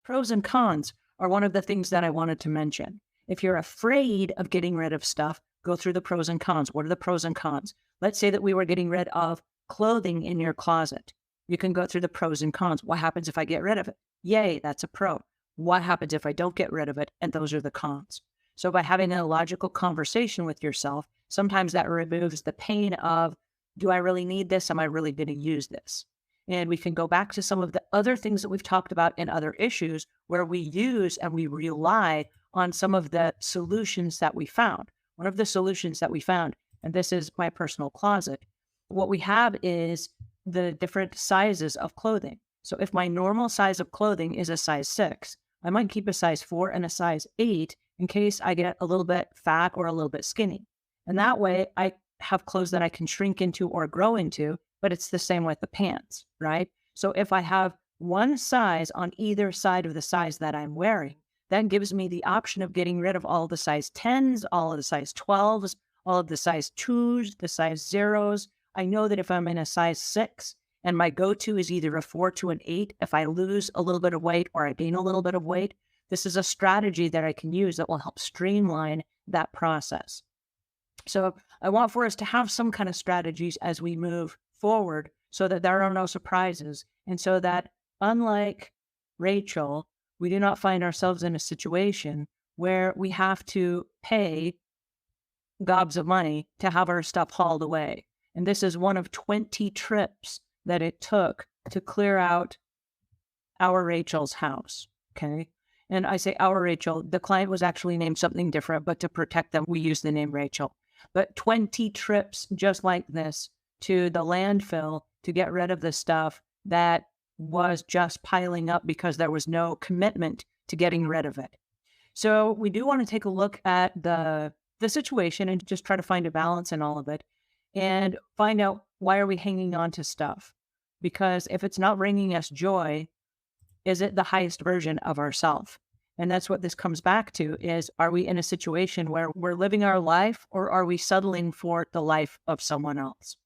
Pros and cons are one of the things that I wanted to mention. If you're afraid of getting rid of stuff, go through the pros and cons. What are the pros and cons? Let's say that we were getting rid of clothing in your closet. You can go through the pros and cons. What happens if I get rid of it? Yay, that's a pro. What happens if I don't get rid of it? And those are the cons. So by having a logical conversation with yourself, sometimes that removes the pain of, do I really need this? Am I really going to use this? And we can go back to some of the other things that we've talked about in other issues where we use and we rely on some of the solutions that we found. One of the solutions that we found, and this is my personal closet, what we have is the different sizes of clothing. So if my normal size of clothing is a size 6, I might keep a size 4 and a size 8 in case I get a little bit fat or a little bit skinny. And that way I have clothes that I can shrink into or grow into, but it's the same with the pants, right? So if I have one size on either side of the size that I'm wearing, that gives me the option of getting rid of all the size 10s, all of the size 12s, all of the size 2s, the size 0s. I know that if I'm in a size 6 and my go-to is either a 4 to an 8, if I lose a little bit of weight or I gain a little bit of weight, this is a strategy that I can use that will help streamline that process. So I want for us to have some kind of strategies as we move forward so that there are no surprises. And so that, unlike Rachel, we do not find ourselves in a situation where we have to pay gobs of money to have our stuff hauled away. And this is one of 20 trips that it took to clear out our Rachel's house. Okay. And I say our Rachel, the client was actually named something different, but to protect them, we use the name Rachel. But 20 trips just like this to the landfill to get rid of the stuff that was just piling up because there was no commitment to getting rid of it. So we do want to take a look at the situation and just try to find a balance in all of it and find out, why are we hanging on to stuff? Because if it's not bringing us joy, is it the highest version of ourself? And that's what this comes back to is, are we in a situation where we're living our life or are we settling for the life of someone else?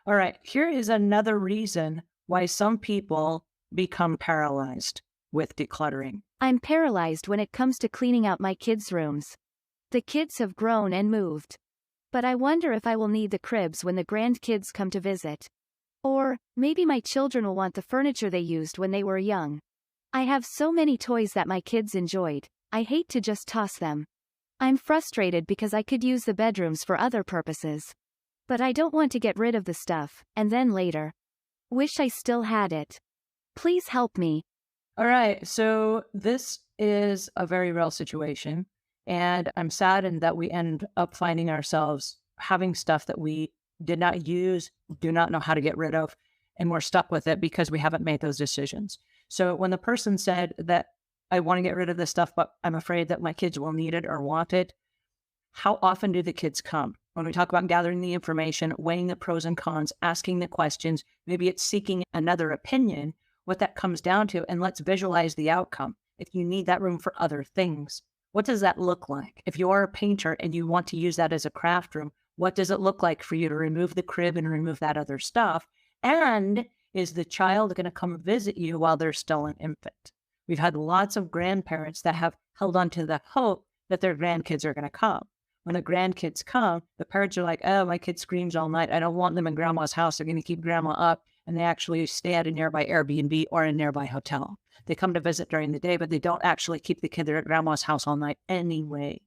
All right, here is another reason why some people become paralyzed with decluttering. I'm paralyzed when it comes to cleaning out my kids' rooms. The kids have grown and moved. But I wonder if I will need the cribs when the grandkids come to visit. Or, maybe my children will want the furniture they used when they were young. I have so many toys that my kids enjoyed, I hate to just toss them. I'm frustrated because I could use the bedrooms for other purposes. But I don't want to get rid of the stuff, and then later. Wish I still had it. Please help me. All right, so this is a very real situation, and I'm saddened that we end up finding ourselves having stuff that we did not use, do not know how to get rid of, and we're stuck with it because we haven't made those decisions. So when the person said that I want to get rid of this stuff, but I'm afraid that my kids will need it or want it, how often do the kids come? When we talk about gathering the information, weighing the pros and cons, asking the questions, maybe it's seeking another opinion, what that comes down to, and let's visualize the outcome. If you need that room for other things, what does that look like? If you are a painter and you want to use that as a craft room, what does it look like for you to remove the crib and remove that other stuff? And is the child going to come visit you while they're still an infant? We've had lots of grandparents that have held on to the hope that their grandkids are going to come. When the grandkids come, the parents are like, oh, my kid screams all night. I don't want them in grandma's house. They're going to keep grandma up. And they actually stay at a nearby Airbnb or a nearby hotel. They come to visit during the day, but they don't actually keep the kid there at grandma's house all night anyway.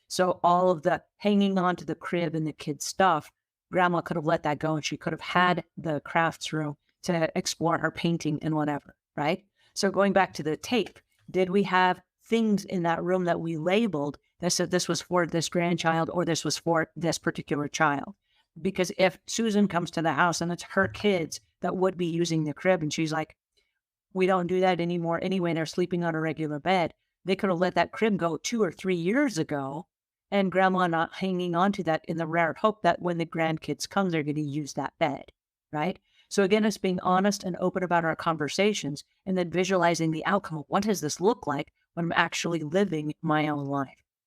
So all of the hanging on to the crib and the kid's stuff, grandma could have let that go and she could have had the crafts room to explore her painting and whatever, right? So going back to the tape, did we have things in that room that we labeled that said this was for this grandchild or this was for this particular child? Because if Susan comes to the house and it's her kids that would be using the crib and she's like, we don't do that anymore anyway, they're sleeping on a regular bed, they could have let that crib go 2 or 3 years ago and grandma not hanging on to that in the rare hope that when the grandkids come, they're going to use that bed, right? So again, it's being honest and open about our conversations and then visualizing the outcome of what does this look like when I'm actually living my own life.